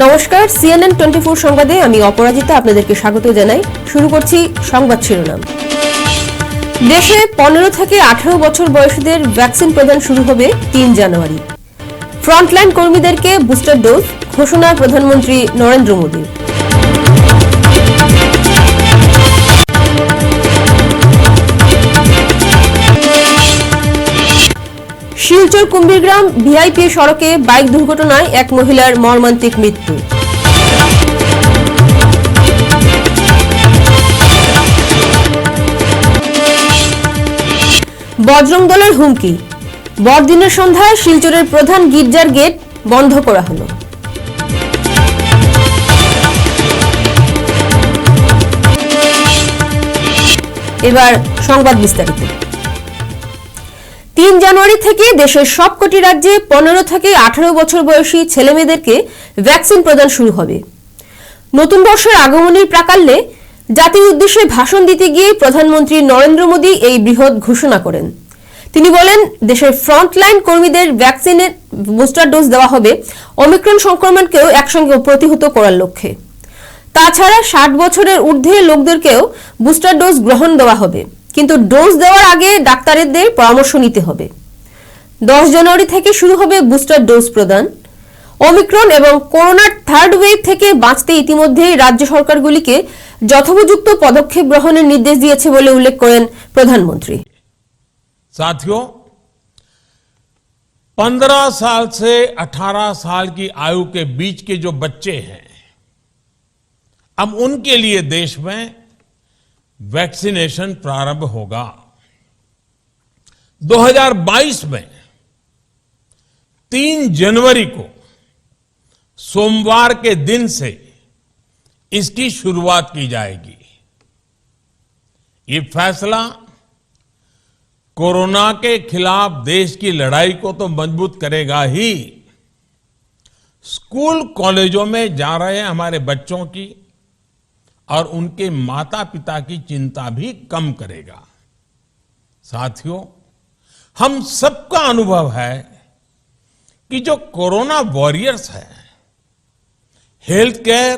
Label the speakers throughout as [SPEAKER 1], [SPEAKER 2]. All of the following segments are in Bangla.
[SPEAKER 1] নমস্কার, CNN 24 সংবাদে আমি অপরাজিতা আপনাদেরকে স্বাগত জানাই। শুরু করছি সংবাদ শিরোনাম। দেশে 15 থেকে 18 বছর বয়সীদের ভ্যাকসিন প্রদান শুরু হবে 3 জানুয়ারি। ফ্রন্টলাইন কর্মীদেরকে বুস্টার ডোজ ঘোষণা প্রধানমন্ত্রী নরেন্দ্র মোদীর। শিলচর কুম্ভীরগ্রাম ভিআইপি সড়কে বাইক দুর্ঘটনায় এক মহিলার মর্মান্তিক মৃত্যু। বজরং দলের হুমকি, বড়দিনের সন্ধ্যায় শিলচরের প্রধান গির্জার গেট বন্ধ করা হলো। এবার সংবাদ বিস্তারিত। 3 জানুয়ারি থেকে দেশের সবকটি রাজ্যে 15 থেকে 18 বছর বয়সী ছেলেমেয়েদেরকে ভ্যাকসিন প্রদান শুরু হবে। নতুন বর্ষের আগমনের প্রাকালে জাতির উদ্দেশ্যে ভাষণ দিতে গিয়ে প্রধানমন্ত্রী নরেন্দ্র মোদী এই বৃহৎ ঘোষণা করেন। তিনি বলেন, দেশের ফ্রন্টলাইন কর্মীদের ভ্যাকসিনের বুস্টার ডোজ দেওয়া হবে ওমিক্রন সংক্রমণকেও একসঙ্গে প্রতিহত করার লক্ষ্যে। তাছাড়া 60 বছরের ঊর্ধ্বে লোকদেরকেও বুস্টার ডোজ গ্রহণ দেওয়া হবে, কিন্তু ডোজ দেওয়ার আগে ডাক্তারদের পরামর্শ নিতে হবে। 10 জানুয়ারি থেকে শুরু হবে বুস্টার ডোজ প্রদান। ওমিক্রন এবং করোনার থার্ড ওয়েভ থেকে বাঁচতে ইতিমধ্যেই রাজ্য সরকারগুলিকে যথোপযুক্ত পদক্ষেপ গ্রহণের নির্দেশ দিয়েছে বলে উল্লেখ করেন প্রধানমন্ত্রী।
[SPEAKER 2] साथियों, 15 साल से 18 साल की आयु के बीच के जो बच्चे हैं, अब उनके लिए देश में वैक्सीनेशन प्रारंभ होगा। 2022 में 3 जनवरी को सोमवार के दिन से इसकी शुरुआत की जाएगी। ये फैसला कोरोना के खिलाफ देश की लड़ाई को तो मजबूत करेगा ही, स्कूल कॉलेजों में जा रहे हमारे बच्चों की और उनके माता पिता की चिंता भी कम करेगा। साथियों, हम सबका अनुभव है कि जो कोरोना वॉरियर्स हैं, हेल्थ केयर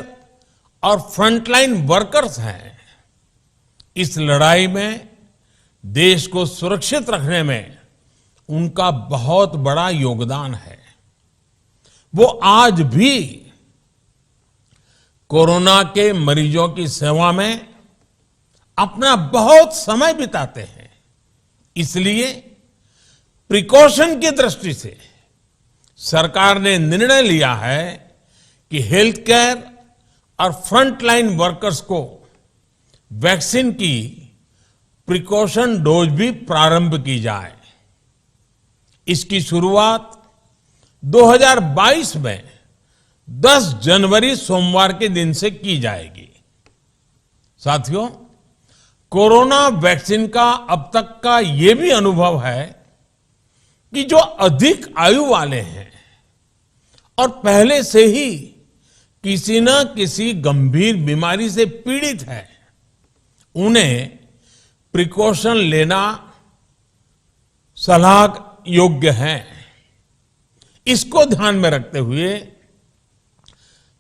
[SPEAKER 2] और फ्रंटलाइन वर्कर्स हैं, इस लड़ाई में देश को सुरक्षित रखने में उनका बहुत बड़ा योगदान है। वो आज भी कोरोना के मरीजों की सेवा में अपना बहुत समय बिताते हैं। इसलिए प्रिकॉशन की दृष्टि से सरकार ने निर्णय लिया है कि हेल्थ केयर और फ्रंटलाइन वर्कर्स को वैक्सीन की प्रिकॉशन डोज भी प्रारंभ की जाए। इसकी शुरुआत 2022 में 10 जनवरी सोमवार के दिन से की जाएगी। साथियों, कोरोना वैक्सीन का अब तक का ये भी अनुभव है कि जो अधिक आयु वाले हैं और पहले से ही किसी न किसी गंभीर बीमारी से पीड़ित है, उन्हें प्रिकॉशन लेना सलाह योग्य है। इसको ध्यान में रखते हुए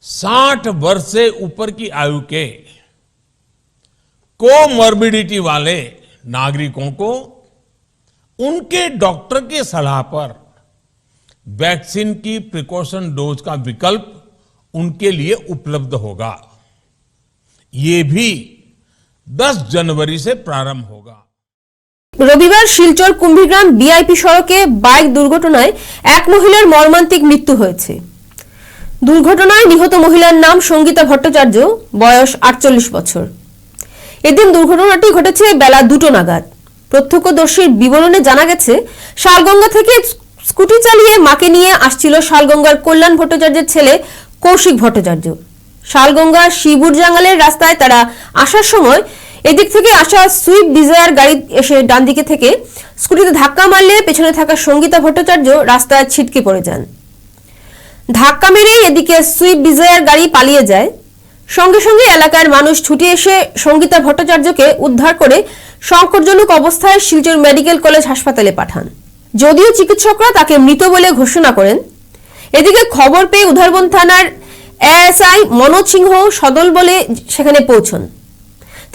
[SPEAKER 2] 60 वर्ष से ऊपर की आयु के कोमॉर्बिडिटी वाले नागरिकों को उनके डॉक्टर की सलाह पर वैक्सीन की प्रिकॉशन डोज का विकल्प उनके लिए उपलब्ध होगा। ये भी 10 जनवरी से प्रारंभ होगा।
[SPEAKER 1] রবিবার শিলচর কুম্ভীরগ্রাম ভিআইপি সড়কে বাইক দুর্ঘটনায় এক মহিলার মর্মান্তিক মৃত্যু হয়েছে। দুর্ঘটনায় নিহত মহিলার নাম সঙ্গীতা ভট্টাচার্য, বয়স 48 বছর। এদিন দুর্ঘটনাটি ঘটেছে বেলা 2টো নাগাদ। প্রত্যক্ষদর্শীর বিবরণে জানা গেছে, শালগঙ্গা থেকে স্কুটি চালিয়ে মাকে নিয়ে আসছিল শালগঙ্গার কল্যাণ ভট্টাচার্যের ছেলে কৌশিক ভট্টাচার্য। শালগঙ্গা শিবুর জাঙ্গালের রাস্তায় তারা আসার সময় এদিক থেকে আসা সুইফট ডিজায়ার গাড়ি এসে ডান দিকে থেকে স্কুটিতে ধাক্কা মারলে পেছনে থাকা সঙ্গীতা ভট্টাচার্য রাস্তায় ছিটকে পড়ে যান। ধাক্কা মেরেই এদিকে সুইফট ডিজায়ার গাড়ি পালিয়ে যায়। সঙ্গে সঙ্গে এলাকার মানুষ ছুটে এসে সঙ্গীতা ভট্টাচার্যকে উদ্ধার করে সংকটজনক অবস্থায় শিলচর মেডিকেল কলেজ হাসপাতালে পাঠান। যদিও চিকিৎসকরা তাকে মৃত বলে ঘোষণা করেন। এদিকে খবর পেয়ে উধারবন থানার এএসআই মনোজ সিংহ সদল বলে সেখানে পৌঁছন।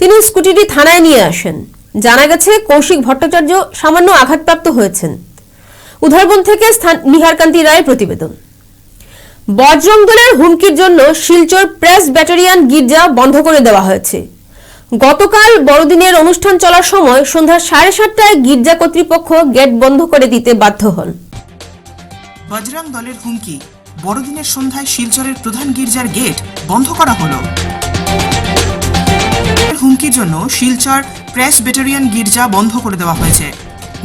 [SPEAKER 1] তিনি স্কুটিটি থানায় নিয়ে আসেন। জানা গেছে কৌশিক ভট্টাচার্য সামান্য আঘাতপ্রাপ্ত হয়েছেন। উধারবন থেকে নিহারকান্তি রায়ের প্রতিবেদন। বজরং দলের হুমকির জন্য শিলচর প্রেস ব্যাটালিয়ন গির্জা বন্ধ করে দেওয়া হয়েছে। গতকাল বড়দিনের অনুষ্ঠান চলার সময় সন্ধ্যা 7:30টায় গির্জা কর্তৃপক্ষ গেট বন্ধ করে দিতে বাধ্য হন।
[SPEAKER 3] বজরং দলের হুমকি, বড়দিনের সন্ধ্যায় শিলচরের প্রধান গির্জার গেট বন্ধ করা হলো। হুমকির জন্য শিলচর প্রেস ব্যাটালিয়ন গির্জা বন্ধ করে দেওয়া হয়েছে।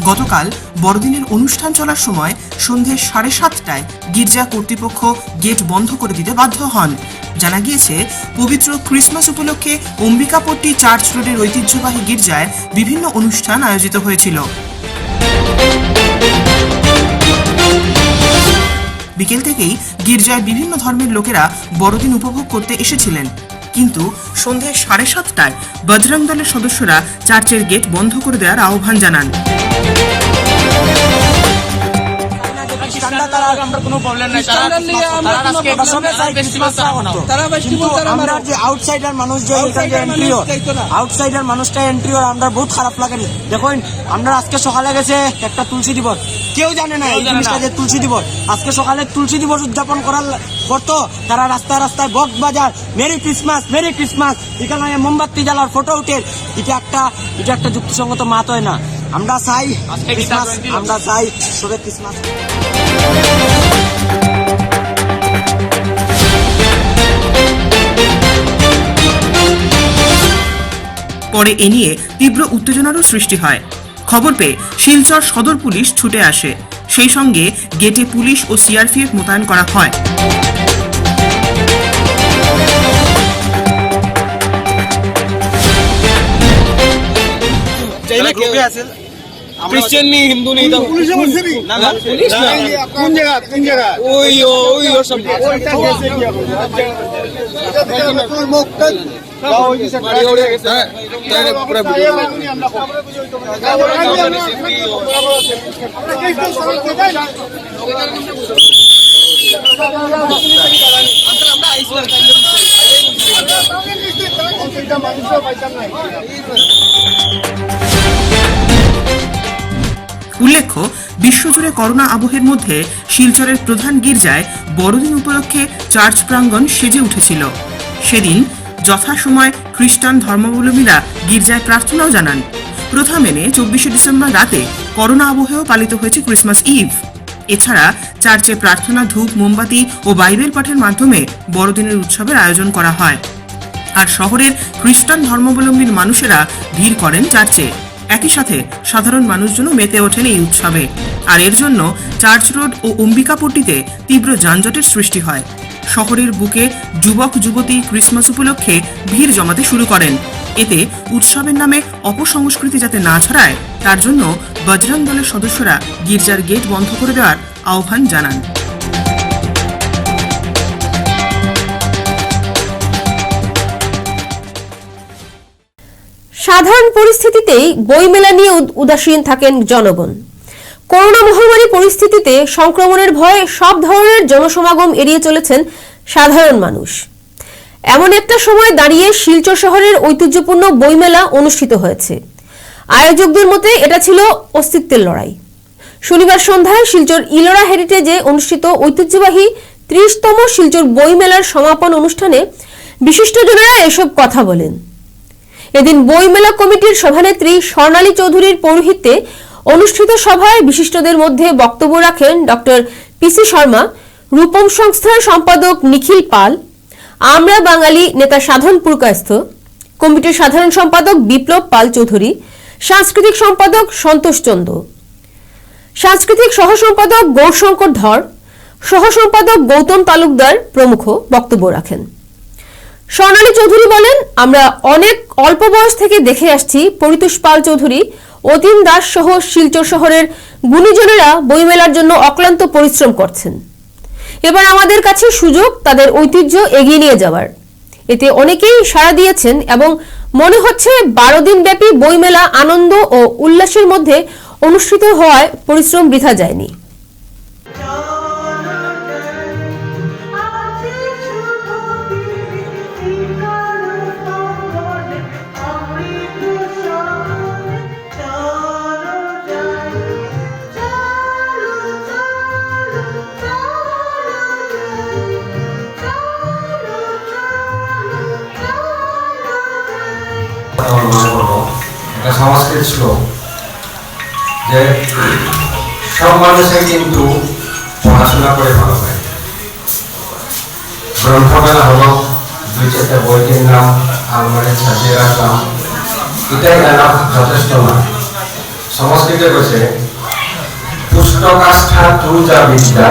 [SPEAKER 3] গতকাল বড়দিনের অনুষ্ঠান চলার সময় সন্ধে 7:30টায় গির্জা কর্তৃপক্ষ গেট বন্ধ করে দিতে বাধ্য হন। জানা গিয়েছে, পবিত্র ক্রিসমাস উপলক্ষে অম্বিকাপট্টি চার্চ রোডের ঐতিহ্যবাহী গির্জায় বিভিন্ন অনুষ্ঠান আয়োজিত হয়েছিল। বিকেল থেকেই গির্জায় বিভিন্ন ধর্মের লোকেরা বড়দিন উপভোগ করতে এসেছিলেন, কিন্তু সন্ধে 7:30টায় বজরং দলের সদস্যরা চার্চের গেট বন্ধ করে দেওয়ার আহ্বান জানান।
[SPEAKER 4] আমরা যে আউটসাইডার মানুষ যে আউটসাইডার মানুষটা এন্ট্রি ওর আমরা বহুত খারাপ লাগে। দেখুন, আমরা আজকে সকালে গেছে একটা তুলসী দিবস, কেউ জানে না এই জিনিসটা যে তুলসী দিবস। আজকে সকালে তুলসী দিবস উদযাপন করার করতো, তারা রাস্তায় রাস্তায় বক্স বাজার মেরি ক্রিসমাস মেরি ক্রিসমাস, এখানে মোমবাতি জ্বালার ফটো উঠে, এটা একটা যুক্তিসঙ্গত মাত হয় না। আমরা চাই ক্রিসমাস, আমরা চাই সবে ক্রিসমাস।
[SPEAKER 3] পরে এ নিয়ে তীব্র উত্তেজনারও সৃষ্টি হয়। খবর পেয়ে শিলচর সদর পুলিশ ছুটে আসে। সেই সঙ্গে গেটে পুলিশ ও সিআরপিএফ মোতায়েন করা হয়।
[SPEAKER 4] ক্রিশ্চিয়ান নি হিন্দু নি তো পুলিশ না না পুলিশ না কোন জায়গা ওই সব তোর মুক্ত গাও কি সব গাড়ি ওড়ে গেছে তাহলে পুরো ভিডিও
[SPEAKER 3] উল্লেখ্য, বিশ্বজুড়ে করোনা আবহের মধ্যে শিলচরের প্রধান গির্জায় বড়দিন উপলক্ষে চার্চ প্রাঙ্গণ সেজে উঠেছিল। সেদিন যথাসময় খ্রিস্টান ধর্মাবলম্বীরা গির্জায় প্রার্থনাও জানান। প্রথা মেনে 24শে ডিসেম্বর রাতে করোনা আবহেও পালিত হয়েছে ক্রিসমাস ইভ। এছাড়া চার্চে প্রার্থনা, ধূপ, মোমবাতি ও বাইবেল পাঠের মাধ্যমে বড়দিনের উৎসবের আয়োজন করা হয়। আর শহরের খ্রিস্টান ধর্মাবলম্বীর মানুষেরা ভিড় করেন চার্চে। একই সাথে সাধারণ মানুষজনও মেতে ওঠেন এই উৎসবে। আর এর জন্য চার্চ রোড ও অম্বিকাপট্টিতে তীব্র যানজটের সৃষ্টি হয়। শহরের বুকে যুবক যুবতী ক্রিসমাস উপলক্ষে ভিড় জমাতে শুরু করেন। এতে উৎসবের নামে অপসংস্কৃতি যাতে না ছড়ায় তার জন্য বজরং দলের সদস্যরা গির্জার গেট বন্ধ করে দেওয়ার আহ্বান জানান।
[SPEAKER 1] সাধারণ পরিস্থিতিতেই বইমেলা নিয়ে উদাসীন থাকেন জনগণ। করোনা মহামারী পরিস্থিতিতে সংক্রমণের ভয়ে সব ধরনের জনসমাগম এড়িয়ে চলেছেন সাধারণ মানুষ। এমন একটা সময় দাঁড়িয়ে শিলচর শহরের ঐতিহ্যপূর্ণ বইমেলা অনুষ্ঠিত হয়েছে। আয়োজকদের মতে এটা ছিল অস্তিত্বের লড়াই। শনিবার সন্ধ্যায় শিলচর ইলোরা হেরিটেজে অনুষ্ঠিত ঐতিহ্যবাহী 30তম শিলচর বইমেলার সমাপন অনুষ্ঠানে বিশিষ্টজনেরা এসব কথা বলেন। এদিন বইমেলা কমিটির সভানেত্রী স্বর্ণালী চৌধুরীর পৌরোহিত্যে অনুষ্ঠিত সভায় বিশিষ্টদের মধ্যে বক্তব্য রাখেন ডক্টর পিসি শর্মা, রূপম সংস্থার সম্পাদক নিখিল পাল, আমরা বাঙালি নেতা সাধন পুরকায়স্থ, কমিটির সাধারণ সম্পাদক বিপ্লব পাল চৌধুরী, সাংস্কৃতিক সম্পাদক সন্তোষ চন্দ, সাংস্কৃতিক সহ সম্পাদক গৌরশঙ্কর ধর, সহ সম্পাদক গৌতম তালুকদার প্রমুখ বক্তব্য রাখেন। স্বর্ণালী চৌধুরী বলেন, আমরা অনেক অল্প বয়স থেকে দেখে আসছি পরিতোষ পাল চৌধুরী, অতীন দাস সহ শিলচর শহরের গুণীজনেরা বইমেলার জন্য অক্লান্ত পরিশ্রম করছেন। এবার আমাদের কাছে সুযোগ তাদের ঐতিহ্য এগিয়ে নিয়ে যাওয়ার। এতে অনেকেই সাড়া দিয়েছেন এবং মনে হচ্ছে 12 দিন ব্যাপী বইমেলা আনন্দ ও উল্লাসের মধ্যে অনুষ্ঠিত হওয়ায় পরিশ্রম বৃথা যায়নি।
[SPEAKER 5] সংস্কৃত শ্লোক যে সব মানুষে কিন্তু পড়াশোনা করে ভালো হয়। গ্রন্থমেলা হলো 2-4টা বইটির নাম আলমারিতে সাজিয়ে রাখলাম, এটাই জানা যথেষ্ট নয়। সংস্কৃতে বসে পুস্তকাষ্ঠা তুজা বিদ্যা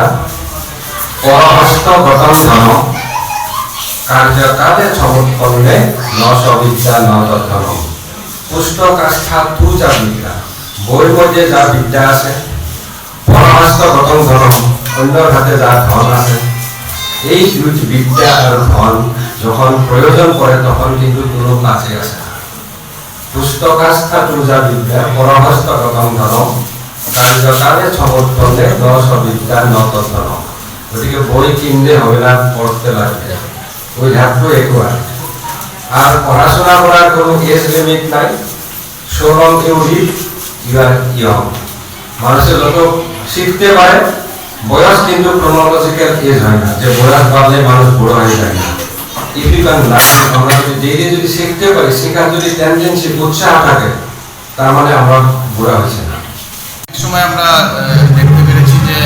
[SPEAKER 5] পরহস্ত গতম ধন কার্যকালে সমুৎপন্নে ন সবিদ্যা ন তদ্ধনম। পুস্তকাষ্ঠা তুজা বিদ্যা, বইয়ের মধ্যে যা বিদ্যা আছে, পরহস্ত গতম ধনম, অন্যর হাতে যা ধন আছে, এই দুটি বিদ্যা আর ধন যখন প্রয়োজন পড়ে তখন কিন্তু কোনো কাছে আসে না। পুস্তকাস্থা তুজা বিদ্যা পরহস্ত গতম ধনম কার্যকালে সমুৎপন্নে ন সবিদ্যা ন তদ্ধনম। গতিকে বই কিনলে হবে না, পড়তে লাগবে, উই হ্যাভ টু একুয়ার। আর পড়াশোনা করার কোনো এজ লিমিট নাই। So long you read you are young. মানুষের যত শিখতে পারে, বয়স কিন্তু ক্রোনোলজিক্যাল এজ হয় না, যে বয়স বাড়লে মানুষ বুড়ো হয়ে যায় না। ইফ ইউ ক্যান লার্ন, আমরা যদি শিখতে পারি, শেখার যদি টেন্ডেন্সি উৎসাহ থাকে, তার মানে আমরা বুড়া হচ্ছে না।
[SPEAKER 6] এক সময় আমরা দেখতে পেরেছি যে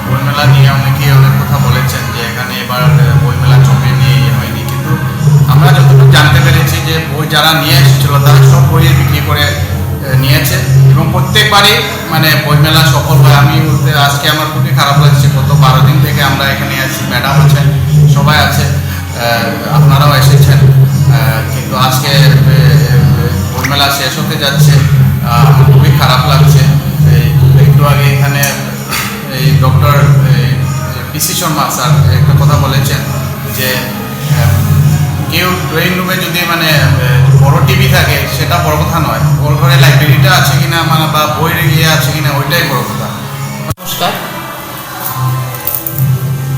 [SPEAKER 6] বইমেলা নিয়ে অনেকেই অনেক কথা বলেছেন যে এখানে এবার বইমেলা জমেনি হয়নি, কিন্তু আমরা যতটুকু জানতে পেরেছি যে বই যারা নিয়ে এসেছিল তারা সব বই বিক্রি করে নিয়েছে এবং প্রত্যেকবারই মানে বইমেলা সফল হয়। আমি বলতে আজকে আমার খুবই খারাপ লাগছে, গত 12 দিন থেকে আমরা এখানে আছি, ম্যাডাম আছেন, সবাই আছে, আপনারাও এসেছেন, কিন্তু আজকে বইমেলা শেষ হতে যাচ্ছে, খুবই খারাপ লাগছে। একটু আগে এখানে এই ডক্টর পিসি শর্মা স্যার একটা কথা বলেছেন যে কেউ ড্রয়িং রুমে যদি মানে বড় টিভি থাকে সেটা বড় কথা নয়, ওর ঘরে লাইব্রেরিটা আছে কিনা মানে বা বইয়ের ইয়ে আছে কিনা ওইটাই বড় কথা।
[SPEAKER 7] নমস্কার,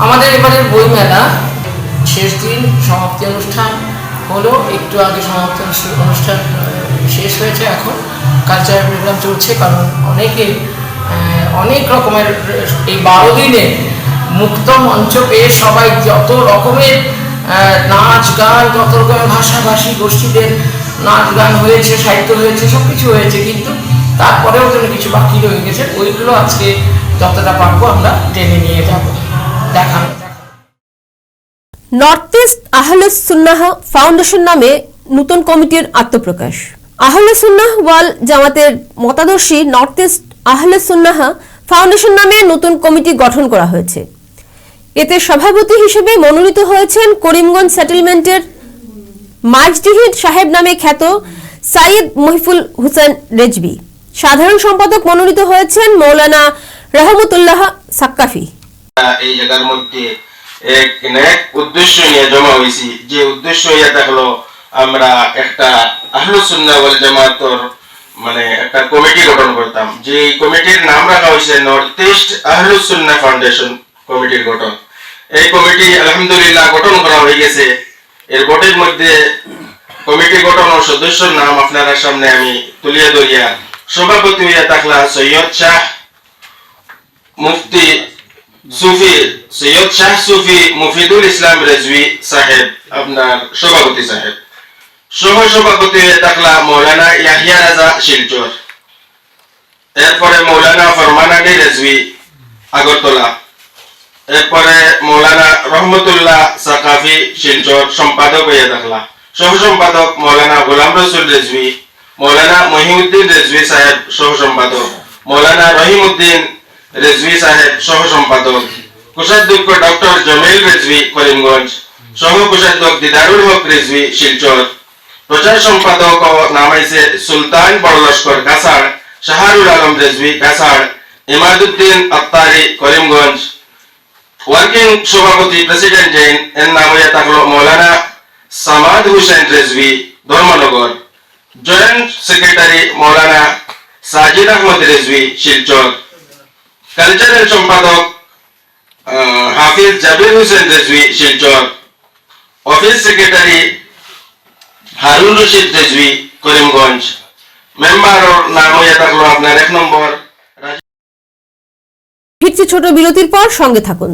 [SPEAKER 7] আমাদের এবারের বইমেলা শেষ দিন সমাপ্তি অনুষ্ঠান হলো, একটু আগে সমাপ্তি অনুষ্ঠান শেষ হয়েছে, এখন কালচারাল প্রোগ্রাম চলছে। কারণ অনেক রকমের এই 12 দিনে মুক্ত মঞ্চ পেয়ে সবাই যত রকমের নাচ গান, যত রকমের ভাষাভাষী গোষ্ঠীদের নাচ গান হয়েছে, সাহিত্য হয়েছে, সব কিছু হয়েছে, কিন্তু তারপরেও যেন কিছু বাকি রয়ে গেছে, ওইগুলো আজকে যতটা পারবো আমরা টেনে নিয়ে যাবো দেখানো।
[SPEAKER 1] নর্থ ইস্ট আহলে সুন্নাহ ফাউন্ডেশন নামে নতুন কমিটির আত্মপ্রকাশ। আহলে সুন্নাহ ওয়াল জামাতের মতাদর্শী নর্থ ইস্ট আহলে সুন্নাহ ফাউন্ডেশন নামে নতুন কমিটি গঠন করা হয়েছে। এতে সভাপতি হিসেবে মনোনীত হয়েছেন করিমগঞ্জ সেটেলমেন্টের মাইজদিহিদ সাহেব নামে খ্যাত সাইয়দ মহিফুল হুসেন রেজবি। সাধারণ সম্পাদক মনোনীত হয়েছেন মৌলানা রহমতুল্লাহ সাক্কাফি।
[SPEAKER 8] এই জায়গার মধ্যে এক উদ্দেশ্য নিয়ে জমা হয়েছি, যে উদ্দেশ্য এটা হলো আমরা একটা আহলুস সুন্নাহ ওয়াল জামাতের মানে একটা কমিটি গঠন করতাম, যে কমিটির নাম রাখা হয়েছে নর্থ ইস্ট আহলুস সুন্নাহ ফাউন্ডেশন কমিটির গঠন। এই কমিটি আলহামদুলিল্লাহ গঠন করা হয়ে গেছে। এর বোর্ডের মধ্যে কমিটি গঠন ও সদস্যর নাম আপনারা সামনে আমি তুলিয়ে ধরিয়া। সভাপতি হইয়া থাকলা সৈয়দ শাহ মুফতি সুফি সৈয়দ শাহ সুফি মুফিদুল ইসলাম রেজভি সাহেব, আপনার সভাপতি সাহেব। সহ সভাপতি হয়ে থাকলা মৌলানা ইয়াহিয়া রাজা শিলচর। এরপরে মৌলানা ফরমান আলী রেজভি আগরতলা। এরপরে মৌলানা রহমতুল্লাহ সাকাফি শিলচর সম্পাদক হয়ে থাকলা। সহ সম্পাদক মৌলানা গোলাম রসুল রেজভি, মৌলানা মহিউদ্দিন রেজভি সাহেব সহ সম্পাদক, মৌলানা রহিমউদ্দিন রেজভি সাহেব সহ সম্পাদক, কোষাধ্যক্ষ ডক্টর জমিল রেজভি করিমগঞ্জ, সহ কোষাধ্যক্ষ দিদারুল হক রেজভি শিলচর। প্রচার সম্পাদক নামাইছে সুলতান বড়লস্কর কাছাড়, শাহরুল আলম রেজভি কাছাড়, ইমাদুদ্দিন আত্তারি করিমগঞ্জ। ওয়ার্কিং সভাপতি প্রেসিডেন্ট এর নাম হয়ে থাকলো Maulana Samad Hussain Rezvi Dharmanagar. Joint secretary Maulana Sajid Ahmad Rezvi Silchar. Cultural সম্পাদক হাফিজ জাবির হোসেন রেজভি শিলচর। Office secretary Harun Rashid Rezvi Karimganj. মেম্বারের নাম হয়ে থাকলো আপনার 1 নম্বর।
[SPEAKER 1] ফিরছি ছোট বিরতির পর, সঙ্গে থাকুন।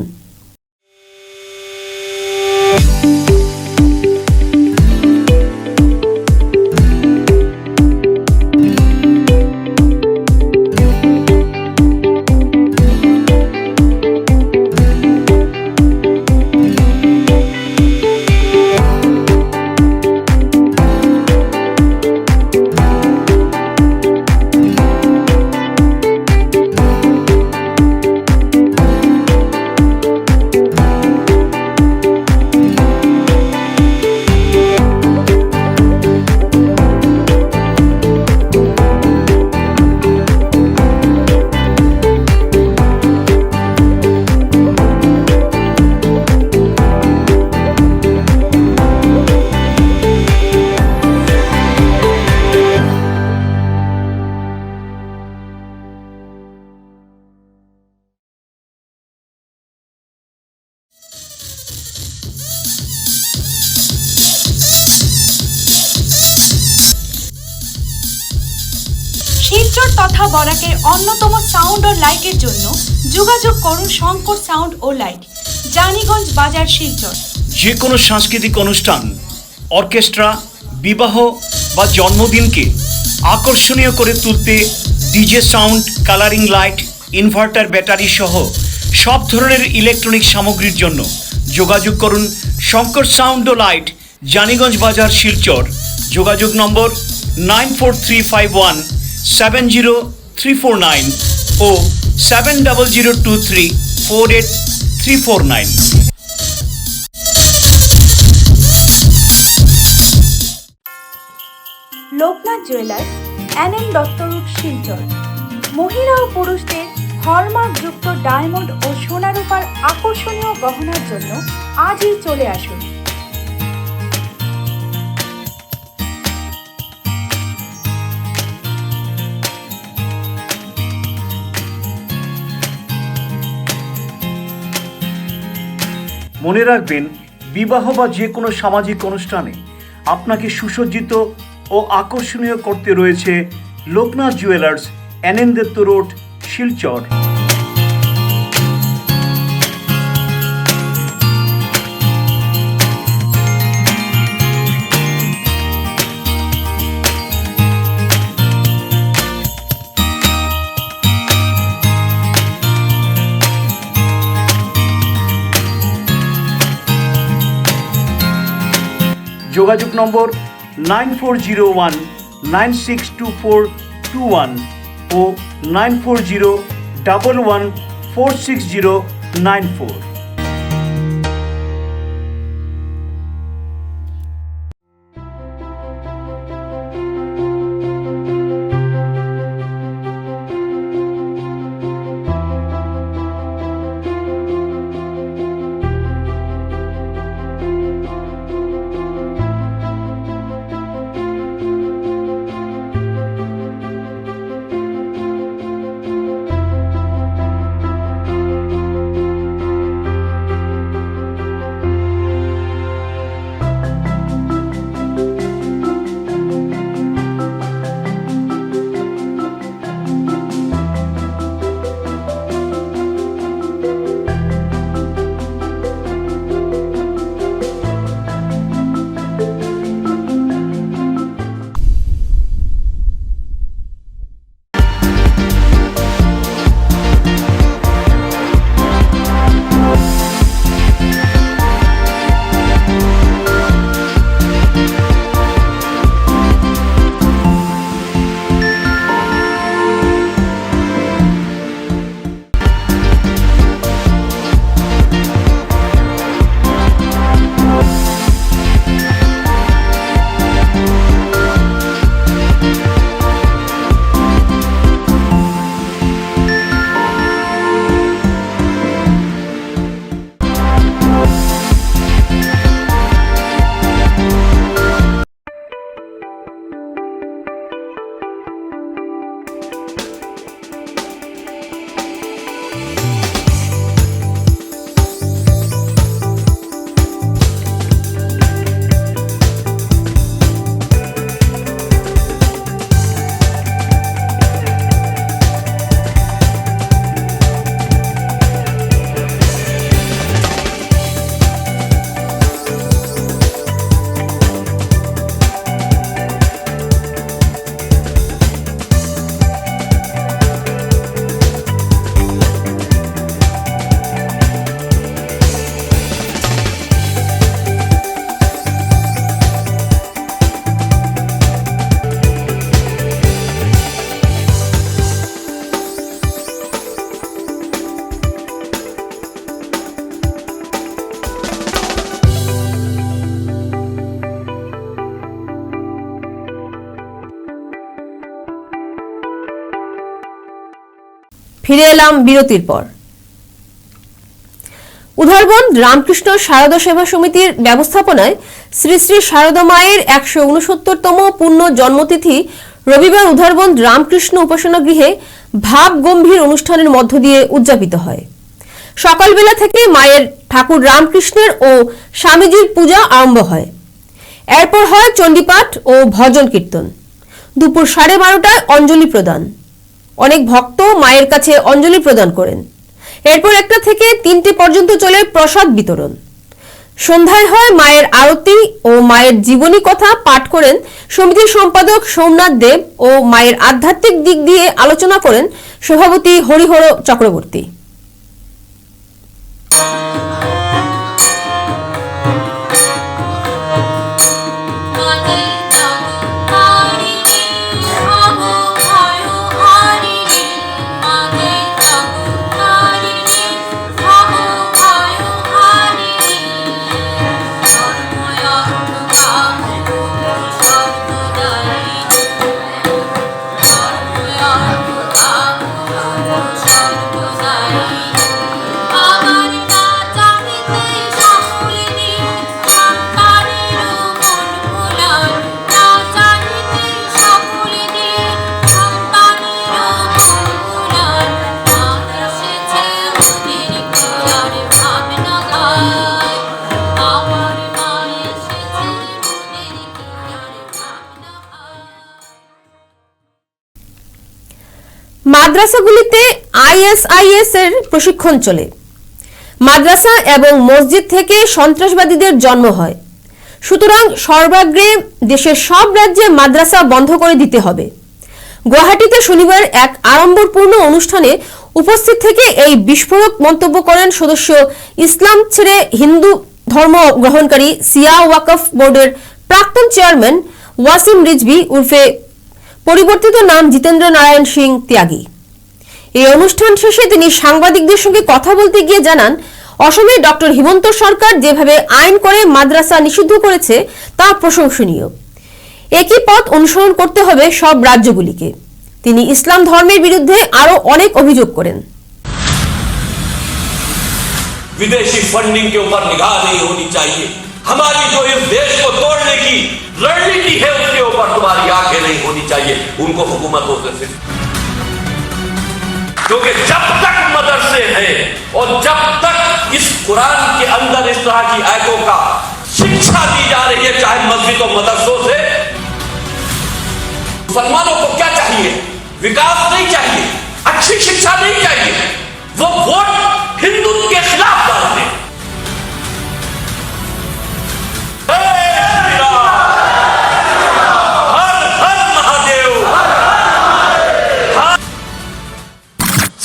[SPEAKER 9] শিলচর তথা বরাকের অন্যতম সাউন্ড ও লাইটের জন্য যোগাযোগ করুন Shankar sound oh light, Janiganj বাজার, শিলচর।
[SPEAKER 10] যে কোনো সাংস্কৃতিক অনুষ্ঠান, অর্কেস্ট্রা, বিবাহ বা জন্মদিনকে আকর্ষণীয় করে তুলতে DJ sound, colouring light, inverter, battery সহ সব ধরনের ইলেকট্রনিক সামগ্রীর জন্য যোগাযোগ করুন Shankar sound oh light, Janiganj বাজার, শিলচর। যোগাযোগ নম্বর 9435170349 ও 7002348349।
[SPEAKER 9] Loknath jewellers, NN Dutta road, Silchar. মহিলা ও পুরুষদের হলমার্কযুক্ত ডায়মন্ড ও সোনা রূপার আকর্ষণীয় গহনার জন্য আজই চলে আসুন।
[SPEAKER 10] মনে রাখবেন, বিবাহ বা যে কোনো সামাজিক অনুষ্ঠানে আপনাকে সুসজ্জিত ও আকর্ষণীয় করতে রয়েছে Loknath jewellers, NN Dutta road, Silchar. যোগাযোগ নম্বর 9401962421 ও 9401146094।
[SPEAKER 1] ফিরে এলাম বিরতির পর। উধারবন রামকৃষ্ণ শারদা সেবা সমিতির ব্যবস্থাপনায় শ্রী শ্রী শারদা মায়ের 169তম পূর্ণ জন্মতিথি রবিবার উধারবন রামকৃষ্ণ উপাসনা গৃহে ভাব গম্ভীর অনুষ্ঠানের মধ্য দিয়ে উদযাপিত হয়। সকালবেলা থেকে মায়ের ঠাকুর রামকৃষ্ণের ও স্বামীজির পূজা আরম্ভ হয়। এরপর হয় চণ্ডীপাঠ ও ভজন কীর্তন। দুপুর 12:30টায় অঞ্জলি প্রদান। অনেক ভক্ত মায়ের কাছে অঞ্জলি প্রদান করেন। এরপর 1টা থেকে 3টে পর্যন্ত চলে প্রসাদ বিতরণ। সন্ধ্যায় হয় মায়ের আরতি ও মায়ের জীবনী কথা পাঠ করেন সমিতির সম্পাদক সোমনাথ দেব ও মায়ের আধ্যাত্মিক দিক দিয়ে আলোচনা করেন সভাপতি হরিহর চক্রবর্তী। মাদ্রাসাগুলিতে ISIS এর প্রশিক্ষণ চলে। মাদ্রাসা এবং মসজিদ থেকে সন্ত্রাসবাদীদের জন্ম হয়, সুতরাং সর্বাগ্রে দেশের সব রাজ্যে মাদ্রাসা বন্ধ করে দিতে হবে। গুয়াহাটিতে শনিবার এক আড়ম্বরপূর্ণ অনুষ্ঠানে উপস্থিত থেকে এই বিস্ফোরক মন্তব্য করেন সদস্য ইসলাম ছেড়ে হিন্দু ধর্ম গ্রহণকারী সিয়া ওয়াকফ বোর্ডের প্রাক্তন চেয়ারম্যান ওয়াসিম রিজভি উর্ফে পরিবর্তিত নাম জিতেন্দ্র নারায়ণ সিং ত্যাগী। এই অনুষ্ঠান শেষে তিনি সাংবাদিকদের সঙ্গে কথা বলতে গিয়ে জানান, অসমে ডক্টর হিমন্ত সরকার যেভাবে আইন করে মাদ্রাসা নিষিদ্ধ করেছে তা প্রশংসনীয়। একই পথ অনুসরণ করতে হবে সব রাজ্যগুলিকে। তিনি ইসলাম ধর্মের বিরুদ্ধে আরো অনেক অভিযোগ করেন।
[SPEAKER 11] विदेशी फंडिंग के ऊपर निगाह नहीं होनी चाहिए। हमारी जो इस देश को तोड़ने की रणनीति है उसके ऊपर तुम्हारी आंखें नहीं होनी चाहिए उनको हुकूमतों से, क्योंकि जब तक मदरसे हैं और जब तक इस कुरान के अंदर इस तरह की आयतों का शिक्षा दी जा रही है, चाहे मस्जिद और मदरसों से, मुसलमानों को क्या चाहिए? विकास नहीं चाहिए, अच्छी शिक्षा नहीं चाहिए, वो वोट हिंदुत्व के खिलाफ डालते हैं। हर हर महादेव।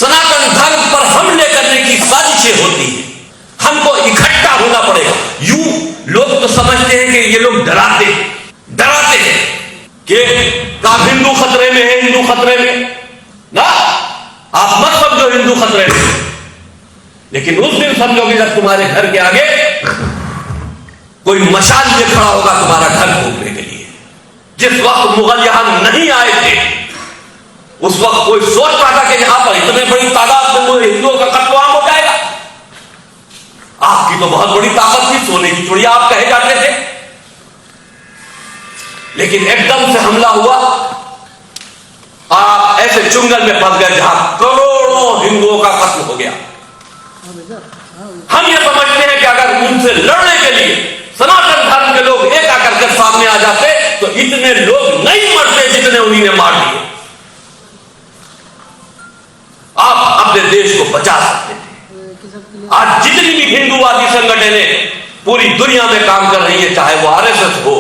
[SPEAKER 11] सनातन धर्म पर हमले करने की साजिशें होती है, हमको इकट्ठा होना पड़ेगा। यूं लोग तो समझते हैं कि ये लोग डराते हैं कि हिंदू खतरे में है, हिंदू खतरे में ना, आप मत समझो हिंदू खतरे में, लेकिन उस दिन समझोगे जब तुम्हारे घर के आगे कोई मशाल लिए खड़ा होगा तुम्हारा घर फूकने के लिए। जिस वक्त मुगल यहां नहीं आए थे उस वक्त कोई सोच रहा था कि यहां पर इतने बड़ी तादाद में हिंदुओं का कत्लेआम हो जाएगा। आपकी तो बहुत बड़ी ताकत थी, सोने की चिड़िया आप कहे जाते थे, लेकिन एकदम से हमला हुआ, आप ऐसे चुंगल में फंस गए जहां करोड़ों हिंदुओं का कत्ल हो गया। हम ये समझते हैं कि अगर उनसे लड़ने के लिए सनातन धर्म के लोग एक आकर के सामने आ जाते तो इतने लोग नहीं मरते जितने उन्हीं ने मार दिए। आप अपने देश को बचा सकते थे। आज जितनी भी हिंदूवादी संगठनें पूरी दुनिया में काम कर रही है, चाहे वो RSS हो,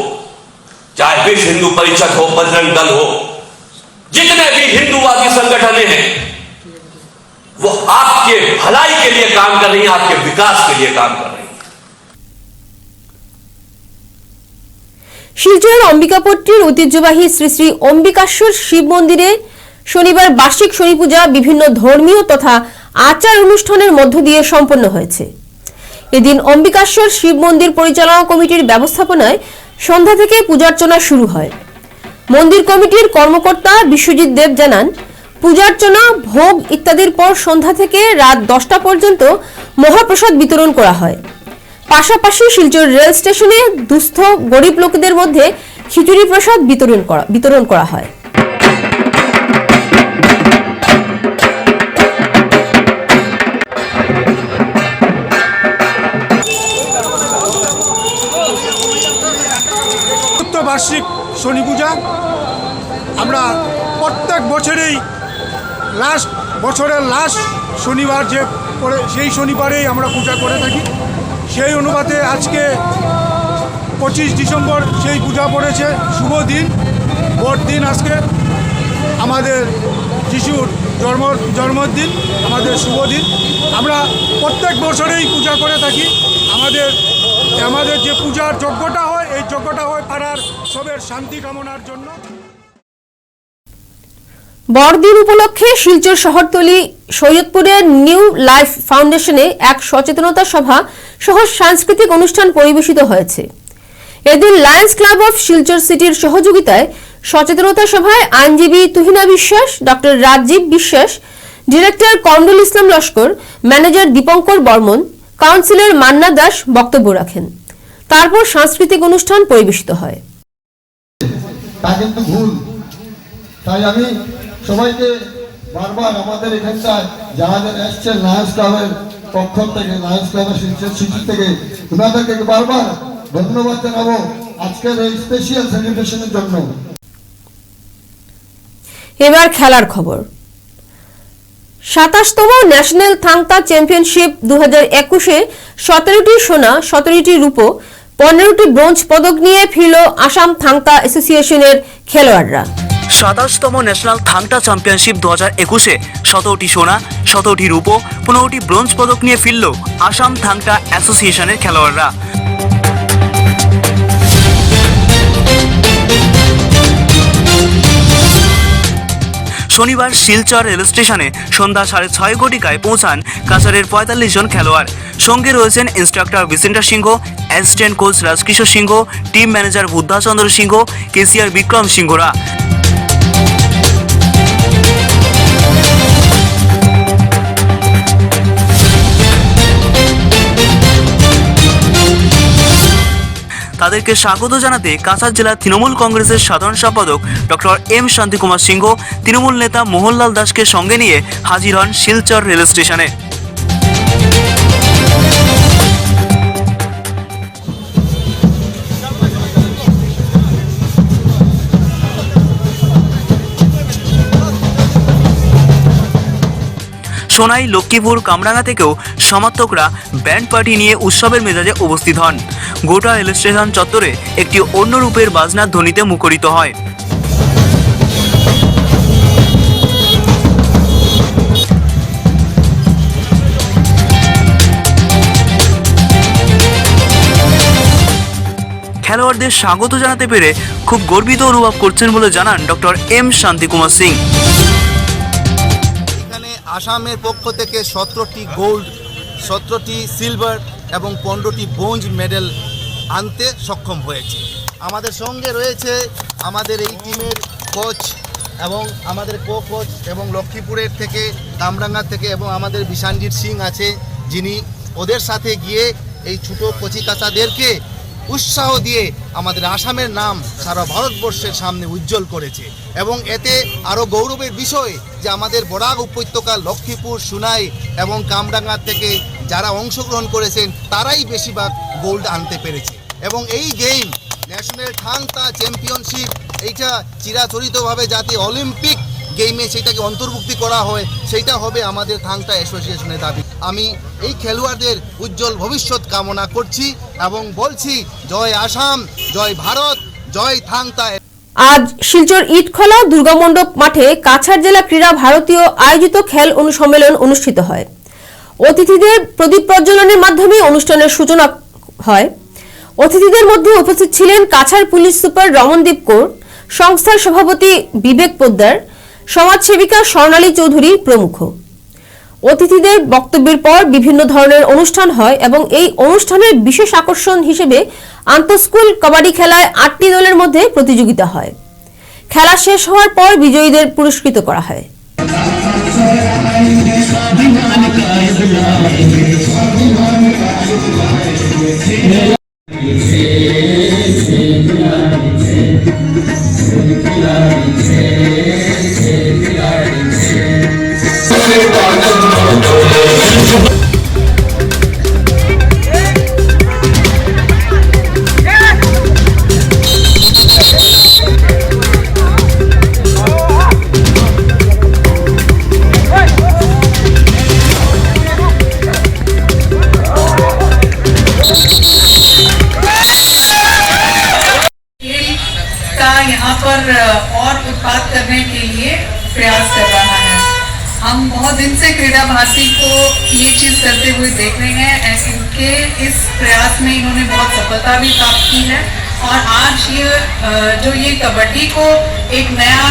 [SPEAKER 11] चाहे विश्व हिंदू परिषद हो, बजरंग दल हो, जितने भी हिंदूवादी संगठनें हैं वो आपके भलाई के लिए काम कर रही हैं, आपके विकास के लिए काम कर रही हैं।
[SPEAKER 1] শিলচরের অম্বিকাপট্টির ঐতিহ্যবাহী শ্রী শ্রী অম্বিকাশ্বর শিব মন্দিরে শনিবার বার্ষিক শনি পূজা বিভিন্ন ধর্মীয় তথা আচার অনুষ্ঠানের মধ্য দিয়ে সম্পন্ন হয়েছে। এদিন অম্বিকাশ্বর শিব মন্দির পরিচালনা কমিটির ব্যবস্থাপনায় সন্ধ্যা থেকে পূজার্চনা শুরু হয়। মন্দির কমিটির কর্মকর্তা বিশ্বজিৎ দেব জানান, পূজার্চনা, ভোগ ইত্যাদির পর সন্ধ্যা থেকে রাত 10টা পর্যন্ত মহাপ্রসাদ বিতরণ করা হয়। পাশাপাশি শিলচর রেল স্টেশনে দুস্থ গরিব লোকদের মধ্যে খিচুড়ি প্রসাদ বিতরণ করা হয়।
[SPEAKER 12] বার্ষিক শনি পূজা আমরা প্রত্যেক বছরেই বছরের লাস্ট শনিবার যে পড়ে সেই শনিবারেই আমরা পূজা করে থাকি। সেই অনুপাতে আজকে 25 ডিসেম্বর সেই পূজা পড়েছে, শুভ দিন, বড়দিন। আজকে আমাদের যিশুর জন্মদিন, আমাদের শুভ দিন। আমরা প্রত্যেক বছরেই পূজা করে থাকি। আমাদের যে পূজার যজ্ঞটা হয়, এই যজ্ঞটা হয় পাড়ার সবের শান্তি কামনার জন্য।
[SPEAKER 1] বড়দিন উপলক্ষে শিলচর শহরতলি সৈয়দপুরের নিউ লাইফ ফাউন্ডেশনে এক সচেতনতা সভা সহ সাংস্কৃতিক অনুষ্ঠান পরিবেশিত হয়েছে। এদিন লায়ন্স ক্লাব অফ শিলচর সিটির সহযোগিতায় সচেতনতা সভায় আইনজীবী তুহিনা বিশ্বাস, ডক্টর রাজীব বিশ্বাস, ডিরেক্টর কমরুল ইসলাম লস্কর, ম্যানেজার দীপঙ্কর বর্মন, কাউন্সিলর মান্না দাস বক্তব্য রাখেন। তারপর সাংস্কৃতিক অনুষ্ঠান পরিবেশিত হয়।
[SPEAKER 13] তা কিন্তু ভুল। তাই আমি সবাইকে বারবার আমাদের এখানটায় যারা এসছেন লায়ন্স ক্লাবের পক্ষ থেকে, লায়ন্স ক্লাবের শিলচর সিটি থেকে, ওনাদেরকে বারবার ধন্যবাদ জানাবো আজকের এই স্পেশাল সেলিব্রেশনের জন্য।
[SPEAKER 1] এবার খেলার খবর। 27তম ন্যাশনাল থাংতা চ্যাম্পিয়নশিপ 2021-এ 17টি সোনা, 17টি রূপো, 15টি ব্রোঞ্জ পদক নিয়ে ফিরল আসাম থাংতা অ্যাসোসিয়েশনের খেলোয়াড়রা।
[SPEAKER 10] 27তম ন্যাশনাল থাংটা চ্যাম্পিয়নশিপ 2021-এ 17টি সোনা, 17টি রূপো, 15টি ব্রোঞ্জ পদক নিয়ে ফিরল আসাম থাংটা অ্যাসোসিয়েশনের খেলোয়াড়রা। শনিবার শিলচর রেল স্টেশনে সন্ধ্যা 6:30 ঘটিকায় পৌঁছান কাছাড়ের 45 জন খেলোয়াড়। সঙ্গে রয়েছেন ইন্সট্রাক্টর বিসেন্দ্র সিংহ, অ্যাসিস্ট্যান্ট কোচ রাজকিশোর সিংহ, টিম ম্যানেজার বুদ্ধাচন্দ্র সিংহ, কেসিআর বিক্রম সিংহরা। তাদেরকে স্বাগত জানাতে কাছাড় জেলা তৃণমূল কংগ্রেসের সাধারণ সম্পাদক ডক্টর এম শান্তিকুমার সিংহ তৃণমূল নেতা মোহনলাল দাসকে সঙ্গে নিয়ে হাজির হন শিলচর রেল স্টেশনে। সোনাই, লক্ষ্মীপুর, কামরাঙ্গা থেকেও সমর্থকরা ব্যান্ড পার্টি নিয়ে উৎসবের মেজাজে উপস্থিত হন। গোটা রেল স্টেশন চত্বরে একটি অন্য রূপের বাজনার ধ্বনিতে মুখরিত হয়। খেলোয়াড়দের স্বাগত জানাতে পেরে খুব গর্বিত অনুভব করছেন বলে জানান ডক্টর এম শান্তিকুমার সিং।
[SPEAKER 14] আসামের পক্ষ থেকে 17টি গোল্ড, 17টি সিলভার এবং 15টি ব্রোঞ্জ মেডেল আনতে সক্ষম হয়েছে। আমাদের সঙ্গে রয়েছে আমাদের এই টিমের কোচ এবং আমাদের কোচ এবং লক্ষ্মীপুরের থেকে, কামরাঙ্গা থেকে এবং আমাদের বিশানজিৎ সিং আছে, যিনি ওদের সাথে গিয়ে এই ছোটো কচিকাচাদেরকে উৎসাহ দিয়ে আমাদের আসামের নাম সারা ভারতবর্ষের সামনে উজ্জ্বল করেছে। এবং এতে আরও গৌরবের বিষয় যে আমাদের বরাক উপত্যকা, লক্ষ্মীপুর, সুনাই এবং কামরাঙ্গা থেকে যারা অংশগ্রহণ করেছেন তারাই বেশিরভাগ গোল্ড আনতে পেরেছে। এবং এই গেম ন্যাশনাল থাংতা চ্যাম্পিয়নশিপ এইটা চিরাচরিতভাবে যাতে অলিম্পিক গেমে সেটাকে অন্তর্ভুক্তি করা হয়, সেইটা হবে আমাদের থাংটা অ্যাসোসিয়েশনের দাবি। আমি এই খেলোয়াড়দের উজ্জ্বল ভবিষ্যৎ কামনা করছি এবং বলছি জয় আসাম, জয় ভারত, জয় থাংতা।
[SPEAKER 1] আজ শিলচর ইটখলা দুর্গামণ্ডপ মাঠে কাছাড় জেলা ক্রীড়া ভারতীয় আয়োজিত খেল অনুসম্মেলন অনুষ্ঠিত হয়। অতিথিদের প্রদীপ প্রজ্বলনের মাধ্যমে অনুষ্ঠানের সূচনা হয়। অতিথিদের মধ্যে উপস্থিত ছিলেন কাছাড় পুলিশ সুপার রমনদীপ কৌর, সংস্থার সভাপতি বিবেক পোদ্দার, সমাজসেবিকা স্বর্ণালী চৌধুরী প্রমুখ। অতিথিদের বক্তব্যের পর বিভিন্ন ধরনের অনুষ্ঠান হয় এবং এই অনুষ্ঠানের বিশেষ আকর্ষণ হিসেবে আন্তঃস্কুল কাবাডি খেলায় 8টি দলের মধ্যে প্রতিযোগিতা হয়। খেলা শেষ হওয়ার পর বিজয়ীদের পুরস্কৃত করা হয়।
[SPEAKER 15] हम बहुत दिन से क्रीड़ा भारती को ये चीज़ करते हुए देख रहे हैं। इनके इस प्रयास में इन्होंने बहुत सफलता भी प्राप्त की है और आज ये कबड्डी को एक नया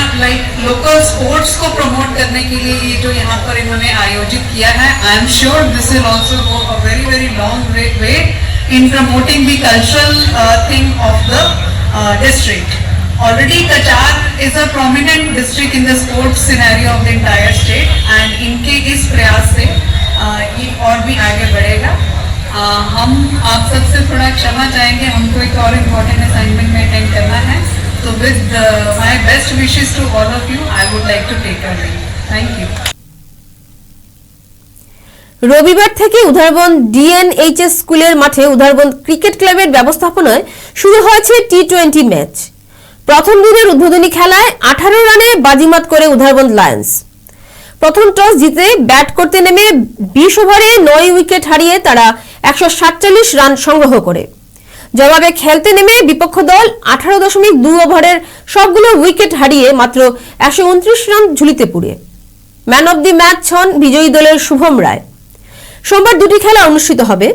[SPEAKER 15] लोकल स्पोर्ट्स को प्रमोट करने के लिए ये जो यहाँ पर इन्होंने आयोजित किया है, I am sure this will also go a very very long way in promoting the cultural thing of the district. Already Kachar is a prominent district in the sports scenario of the entire state and इनके इस प्रयास से ये और भी आगे बढ़ेगा। हम आप सबसे थोड़ा क्षमा चाहेंगे, हमको एक और इम्पोर्टेंट असाइनमेंट में अटेंड करना है, तो with my best wishes to all of you I would like to take a leave. Thank you.
[SPEAKER 1] রবিবার থেকে উধারবন ডিএনএইচএস স্কুলের মাঠে উধারবন ক্রিকেট ক্লাবের ব্যবস্থাপনায় শুরু হয়েছে টি-20 ম্যাচ। প্রথম দিনের উদ্বোধনী খেলায় 18 রানে বাজিমাত করে উধারবন লায়ন্স। প্রথম টস জিতে ব্যাট করতে নেমে 20 ওভারে 9 উইকেট হারিয়ে তারা 147 রান সংগ্রহ করে। জবাবে খেলতে নেমে বিপক্ষ দল 18.2 ওভারের সবগুলো উইকেট হারিয়ে মাত্র 129 রান ঝুলিতে পুরে। ম্যান অব দি ম্যাচ হন বিজয়ী দলের শুভম রায়। সোমবার দুটি খেলা অনুষ্ঠিত হবে।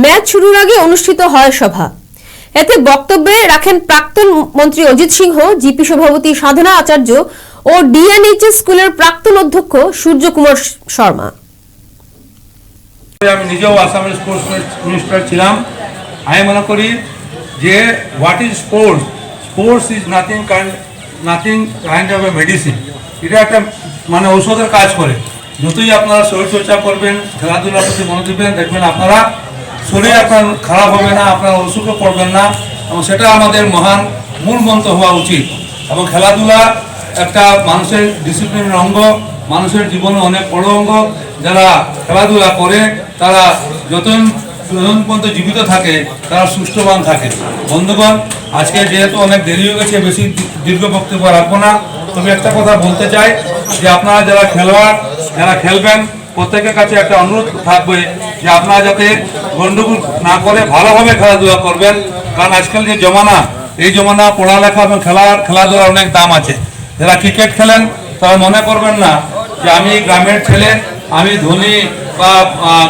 [SPEAKER 1] ম্যাচ শুরুর আগে অনুষ্ঠিত হয় সভা। এতে বক্তব্যে রাখেন প্রাক্তন মন্ত্রী অজিত সিংহ, জিপি সভাপতি সাধনা আচার্য ও ডিএনএইচএস স্কুলের প্রাক্তন অধ্যক্ষ সূর্য কুমার শর্মা।
[SPEAKER 16] আমি নিজেও আসামের স্পোর্টস মিনিস্টার ছিলাম। আমি মনে করি যে what is sports, sports is nothing kind of A medicine. এটা একটা মানে ঔষধের কাজ করে। যতই আপনারা শরীরচর্চা করবেন, খেলাধুলার প্রতি মনোযোগ দিবেন, দেখবেন আপনারা শরীর আপনার খারাপ হবে না, আপনারা অসুখও পড়বেন না, এবং সেটা আমাদের মহান মূল মন্ত্র হওয়া উচিত। এবং খেলাধুলা একটা মানুষের ডিসিপ্লিনের অঙ্গ, মানুষের জীবনে অনেক বড় অঙ্গ। যারা খেলাধুলা করে তারা যতদিন পর্যন্ত জীবিত থাকে তারা সুস্থবান থাকে। বন্ধুগণ, আজকে যেহেতু অনেক দেরি হয়ে গেছে, বেশি দীর্ঘ বক্তব্য রাখবো না, তবে একটা কথা বলতে চাই যে আপনারা যারা খেলোয়াড়, যারা খেলবেন, প্রত্যেকের কাছে একটা অনুরোধ থাকবে যে আপনারা যাতে গন্ডগোল না করে ভালোভাবে খেলাধুলা করবেন। কারণ আজকাল যে জমানা, এই জমানা পড়ালেখা এবং খেলাধুলার অনেক দাম আছে। যারা ক্রিকেট খেলেন তারা মনে করবেন না যে আমি গ্রামের ছেলে, আমি ধোনি বা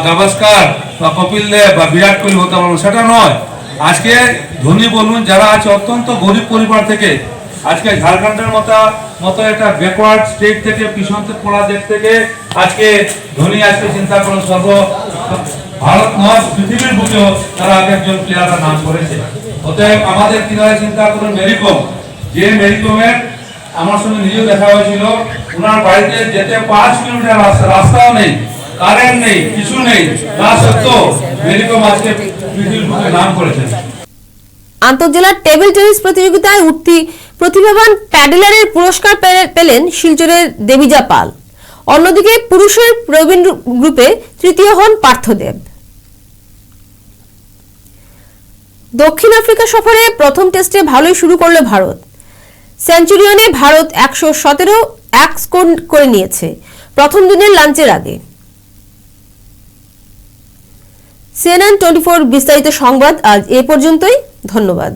[SPEAKER 16] গাভাস্কার বা কপিল দেব বা বিরাট কোহলি হতে পারবো, সেটা নয়। আজকে ধোনি বলুন, যারা আছে অত্যন্ত গরিব পরিবার থেকে, আজকে ঝাড়খণ্ডের মতো একটা ব্যাকওয়ার্ড স্টেট থেকে, পিছনতে পড়া দেশ থেকে আজকে ধোনি আজকে চিন্তা করুন ভারত নয় পৃথিবীর বুকেও তারা একজন প্লেয়ারের নাম করেছে। অতএব আমাদের কিনারে চিন্তা করুন মেরিকম, যে মেরিকমের আমার সঙ্গে নিজেও দেখা হয়েছিল, ওনার বাড়িতে যেতে 5 কিলোমিটার রাস্তাও নেই, কারেন্ট নেই, কিছু নেই, তা সত্ত্বেও মেরিকম আজকে পৃথিবীর বুকে নাম করেছে।
[SPEAKER 1] আন্তঃজেলা টেবিল টেনিস প্রতিযোগিতায় উঠতি প্রতিভাবান প্যাডেলারের পুরস্কার পেলেন শিলচরের দেবিজা পাল। অন্যদিকে পুরুষের প্রবীণ গ্রুপে তৃতীয় হন পার্থদেব। দক্ষিণ আফ্রিকা সফরে প্রথম টেস্টে ভালোই শুরু করল ভারত। সেঞ্চুরিয়নে ভারত 117 স্কোর করে নিয়েছে প্রথম দিনের লাঞ্চের আগে। CNN 24 বিস্তারিত সংবাদ আজ এ পর্যন্তই। ধন্যবাদ।